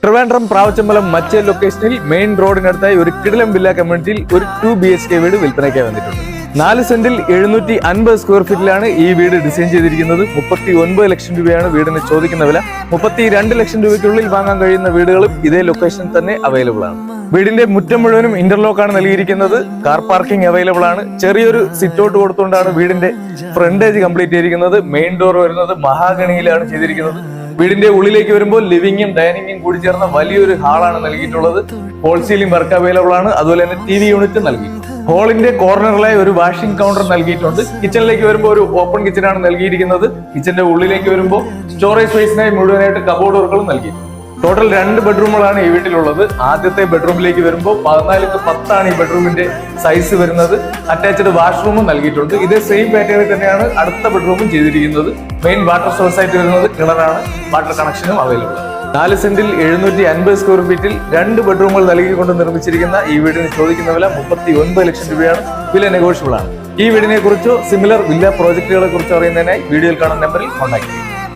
ട്രിവാൻഡ്രം പ്രാവച്ചമ്പലം മച്ചേൽ ലൊക്കേഷനിൽ മെയിൻ റോഡിനടുത്തായി ഒരു കിടിലം വില്ല കമ്മ്യൂണിറ്റിയിൽ ഒരു 2 BHK വീട് വിൽപ്പനയ്ക്കായി വന്നിട്ടുണ്ട്. 4 സെന്റിൽ 750 സ്ക്വയർ ഫീറ്റിലാണ് ഈ വീട് ഡിസൈൻ ചെയ്തിരിക്കുന്നത്. 39 ലക്ഷം രൂപയാണ് വീടിന് ചോദിക്കുന്ന വില. 32 ലക്ഷം രൂപയ്ക്കുള്ളിൽ വാങ്ങാൻ കഴിയുന്ന വീടുകളും ഇതേ ലൊക്കേഷനിൽ തന്നെ അവൈലബിൾ ആണ്. വീടിന്റെ മുറ്റം മുഴുവനും ഇന്റർലോക്ക് ആണ് നൽകിയിരിക്കുന്നത്. കാർ പാർക്കിംഗ് അവൈലബിൾ ആണ്. ചെറിയൊരു സിറ്റ് ഔട്ട് കൊടുത്തുകൊണ്ടാണ് വീടിന്റെ ഫ്രണ്ടേജ് കംപ്ലീറ്റ് ചെയ്തിരിക്കുന്നത്. മെയിൻ ഡോർ വരുന്നത് മഹാഗണിയിലാണ് ചെയ്തിരിക്കുന്നത്. വീടിന്റെ ഉള്ളിലേക്ക് വരുമ്പോൾ ലിവിംഗും ഡൈനിങ്ങും കൂടി ചേർന്ന വലിയൊരു ഹാളാണ് നൽകിയിട്ടുള്ളത്. ഹോൾ സീലിംഗ് വർക്ക് അവൈലബിൾ ആണ്. അതുപോലെ തന്നെ TV യൂണിറ്റ് നൽകി. ഹാളിന്റെ കോർണറിലായി ഒരു വാഷിംഗ് കൗണ്ടർ നൽകിയിട്ടുണ്ട്. കിച്ചണിലേക്ക് വരുമ്പോൾ ഒരു ഓപ്പൺ കിച്ചൺ ആണ് നൽകിയിരിക്കുന്നത്. കിച്ചന്റെ ഉള്ളിലേക്ക് വരുമ്പോൾ സ്റ്റോറേജ് സ്പേസിനായി മുഴുവനായിട്ട് കബോർഡ് വർക്കുകളും നൽകി. ടോട്ടൽ 2 ബെഡ്റൂമുകളാണ് ഈ വീട്ടിലുള്ളത്. ആദ്യത്തെ ബെഡ്റൂമിലേക്ക് വരുമ്പോൾ 14x10 ആണ് ഈ ബെഡ്റൂമിന്റെ സൈസ് വരുന്നത്. അറ്റാച്ച്ഡ് വാഷ്റൂമും നൽകിയിട്ടുണ്ട്. ഇതേ സെയിം പാറ്റേണിൽ തന്നെയാണ് അടുത്ത ബെഡ്റൂമും ചെയ്തിരിക്കുന്നത്. മെയിൻ വാട്ടർ സോഴ്സ് ആയിട്ട് വരുന്നത് കിണറാണ്. വാട്ടർ കണക്ഷനും അവൈലബിൾ. 4 സെന്റിൽ 750 സ്ക്വയർ ഫീറ്റിൽ 2 ബെഡ്റൂമുകൾ നൽകിക്കൊണ്ട് നിർമ്മിച്ചിരിക്കുന്ന ഈ വീടിന് ചോദിക്കുന്ന വില 39 ലക്ഷം രൂപയാണ്. വില നെഗോഷ്യബിൾ ആണ്. ഈ വീടിനെ കുറിച്ചോ സിമിലർ വില്ല പ്രോജക്റ്റുകളെ കുറിച്ചോ അറിയുന്നതിനായി വീഡിയോയിൽ കാണുന്ന നമ്പറിൽ കോൺടാക്ട് ചെയ്യുക.